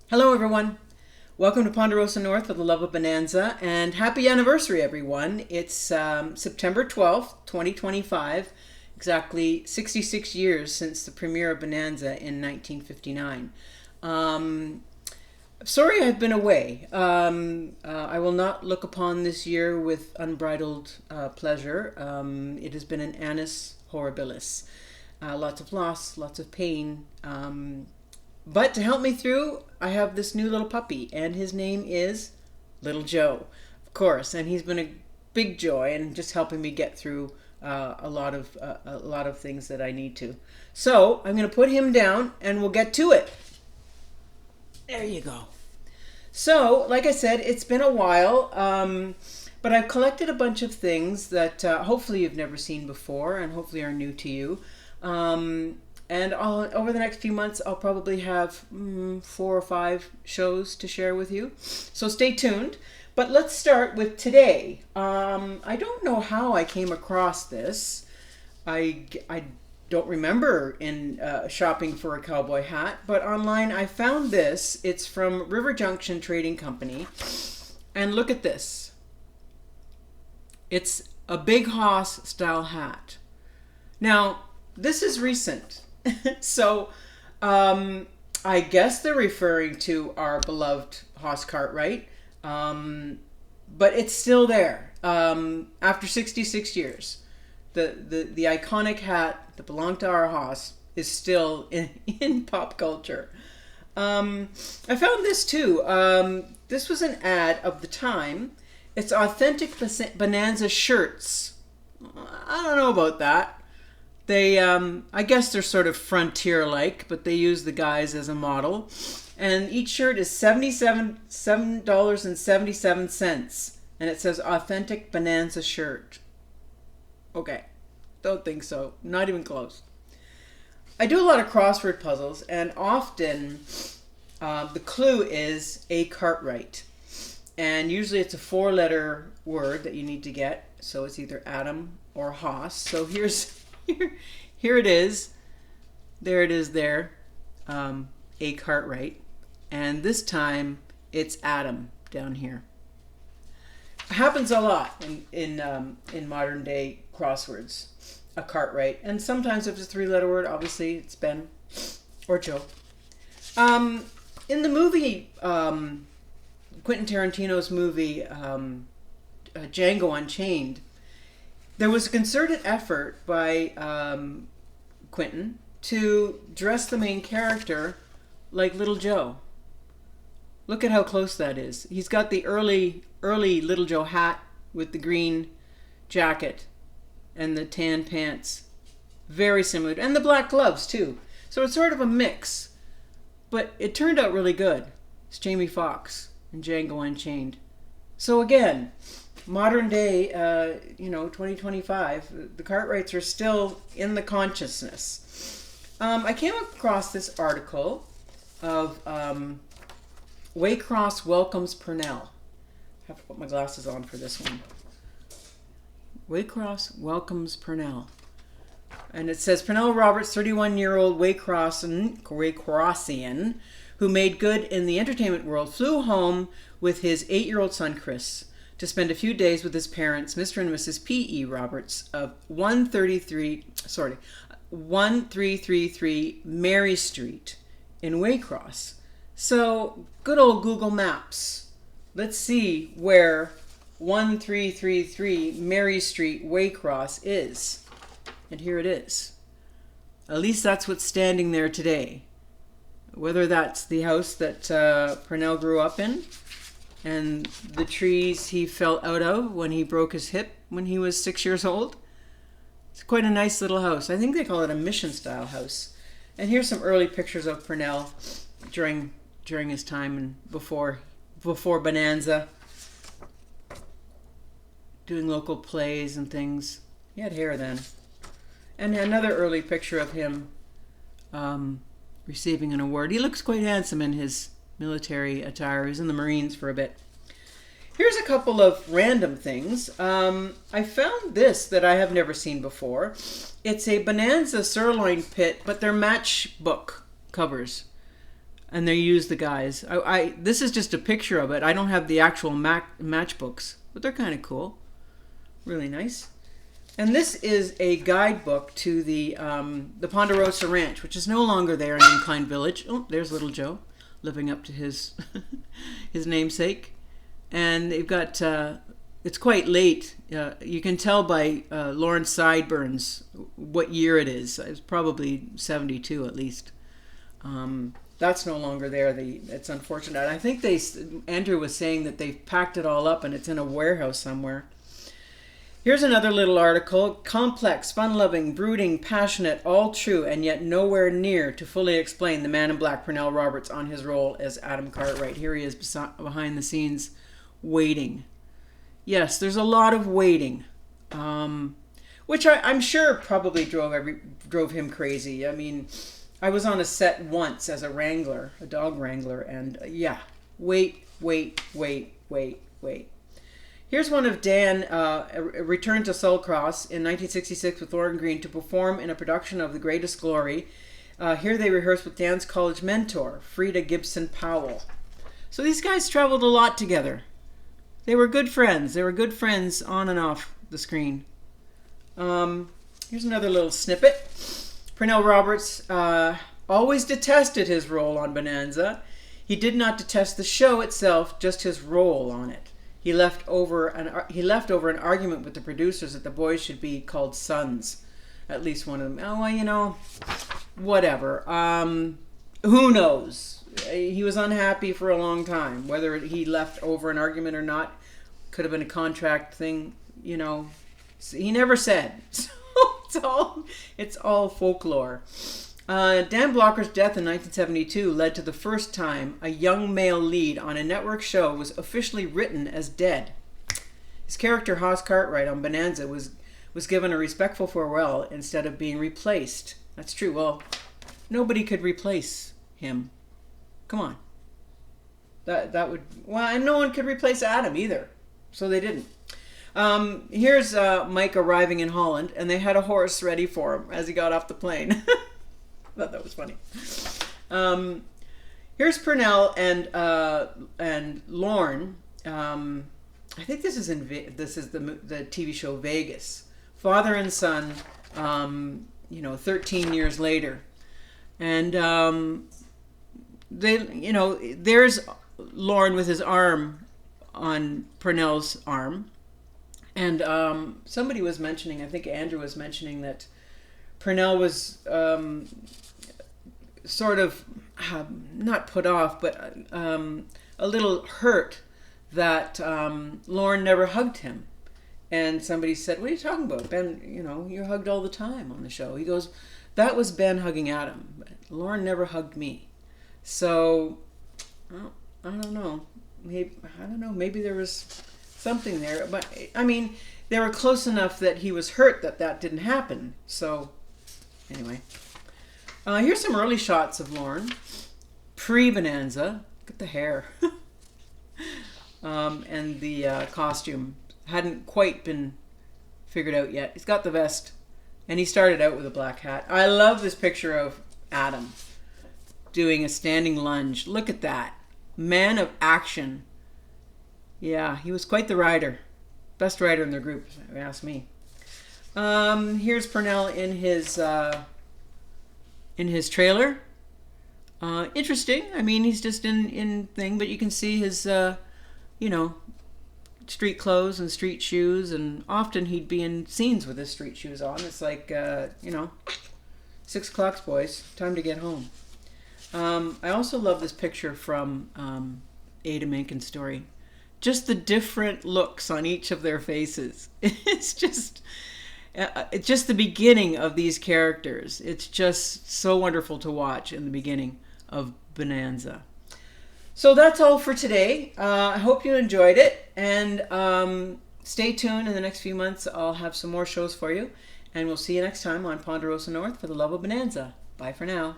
Hello everyone. Welcome to Ponderosa North for the love of Bonanza, and happy anniversary everyone. It's September 12th, 2025, exactly 66 years since the premiere of Bonanza in 1959. Sorry I've been away. I will not look upon this year with unbridled pleasure. It has been an annus horribilis. Lots of loss, lots of pain. But to help me through, I have this new little puppy, and his name is Little Joe, of course. And he's been a big joy and just helping me get through a lot of things that I need to. So I'm going to put him down, and we'll get to it. There you go. So, like I said, it's been a while, but I've collected a bunch of things that hopefully you've never seen before, and hopefully are new to you. And over the next few months, I'll probably have 4 or 5 shows to share with you. So stay tuned. But let's start with today. I don't know how I came across this. I don't remember in shopping for a cowboy hat, but online I found this. It's from River Junction Trading Company. And look at this. It's a Big Hoss style hat. Now, this is recent. So, I guess they're referring to our beloved Hoss Cartwright, but it's still there after 66 years. The iconic hat that belonged to our Hoss is still in pop culture. I found this too. This was an ad of the time. It's authentic Bonanza shirts. I don't know about that. They, I guess they're sort of frontier-like, but they use the guys as a model. And each shirt is $7.77, and it says authentic Bonanza shirt. Okay, don't think so. Not even close. I do a lot of crossword puzzles, and often the clue is a Cartwright. And usually it's a 4-letter word that you need to get, so it's either Adam or Hoss. So here it is. There it is there. A Cartwright. And this time it's Adam down here. It happens a lot in modern day crosswords. A Cartwright. And sometimes if it's a 3-letter word, obviously it's Ben or Joe. In the movie, Quentin Tarantino's movie, Django Unchained, there was a concerted effort by Quentin to dress the main character like Little Joe. Look at how close that is. He's got the early Little Joe hat with the green jacket and the tan pants. Very similar. And the black gloves, too. So it's sort of a mix. But it turned out really good. It's Jamie Foxx in Django Unchained. So again, modern day, 2025, the Cartwrights are still in the consciousness. I came across this article of Waycross welcomes Pernell. I have to put my glasses on for this one. Waycross welcomes Pernell. And it says, Pernell Roberts, 31-year-old Waycrossian, who made good in the entertainment world, flew home with his 8-year-old son, Chris, to spend a few days with his parents, Mr. and Mrs. P.E. Roberts of 1333 Mary Street in Waycross. So, good old Google Maps. Let's see where 1333 Mary Street, Waycross is. And here it is. At least that's what's standing there today. Whether that's the house that Pernell grew up in, and the trees he fell out of when he broke his hip when he was 6 years old. It's quite a nice little house. I think they call it a mission-style house. And here's some early pictures of Pernell during his time and before Bonanza, doing local plays and things. He had hair then. And another early picture of him receiving an award. He looks quite handsome in his military attire. He was in the Marines for a bit. Here's a couple of random things. I found this that I have never seen before. It's a Bonanza sirloin pit, but they're matchbook covers. and they use the guys. This is just a picture of it. I don't have the actual matchbooks, but they're kind of cool. Really nice. And this is a guidebook to the Ponderosa Ranch, which is no longer there in Incline Village. Oh, there's little Joe, living up to his his namesake. And they've got, it's quite late. You can tell by Lauren's sideburns what year it is. It's probably 72 at least. That's no longer there. It's unfortunate. I think Andrew was saying that they've packed it all up and it's in a warehouse somewhere. Here's another little article. Complex, fun-loving, brooding, passionate, all true, and yet nowhere near to fully explain the Man in Black, Pernell Roberts, on his role as Adam Cartwright. Here he is behind the scenes, waiting. Yes, there's a lot of waiting, which I'm sure probably drove him crazy. I mean, I was on a set once as a wrangler, a dog wrangler, and yeah, wait. Here's one of Dan, returned to Sulcross in 1966 with Lauren Green to perform in a production of The Greatest Glory. Here they rehearsed with Dan's college mentor, Frida Gibson Powell. So these guys traveled a lot together. They were good friends. They were good friends on and off the screen. Here's another little snippet. Pernell Roberts always detested his role on Bonanza. He did not detest the show itself, just his role on it. He left over an argument with the producers that the boys should be called sons. At least one of them. Oh, well, whatever. Who knows? He was unhappy for a long time. Whether he left over an argument or not, could have been a contract thing. He never said. So it's all folklore. Dan Blocker's death in 1972 led to the first time a young male lead on a network show was officially written as dead. His character, Hoss Cartwright on Bonanza, was given a respectful farewell instead of being replaced. That's true. Well, nobody could replace him. Come on. That would... Well, and no one could replace Adam either. So they didn't. Here's Mike arriving in Holland, and they had a horse ready for him as he got off the plane. I thought that was funny. Here's Pernell and Lorne. I think this is the TV show Vegas. Father and son. 13 years later, and there's Lorne with his arm on Pernell's arm, and somebody was mentioning. I think Andrew was mentioning that Pernell was sort of not put off, but a little hurt that Lauren never hugged him. And somebody said, "What are you talking about, Ben? You're hugged all the time on the show." He goes, "That was Ben hugging Adam. But Lauren never hugged me." So, well, I don't know. Maybe there was something there. But I mean, they were close enough that he was hurt that didn't happen. So, anyway. Here's some early shots of Lauren. Pre-Bonanza. Look at the hair. And the costume hadn't quite been figured out yet. He's got the vest. And he started out with a black hat. I love this picture of Adam doing a standing lunge. Look at that. Man of action. Yeah, he was quite the rider. Best rider in their group, if you ask me. Here's Pernell in his trailer. Interesting. I mean, he's just in thing, but you can see his, street clothes and street shoes, and often he'd be in scenes with his street shoes on. It's like, 6 o'clock, boys. Time to get home. I also love this picture from Ada Menken's story. Just the different looks on each of their faces. It's just the beginning of these characters. It's just so wonderful to watch in the beginning of Bonanza. So that's all for today. I hope you enjoyed it, and stay tuned. In the next few months I'll have some more shows for you, and we'll see you next time on Ponderosa North for the love of Bonanza. Bye for now.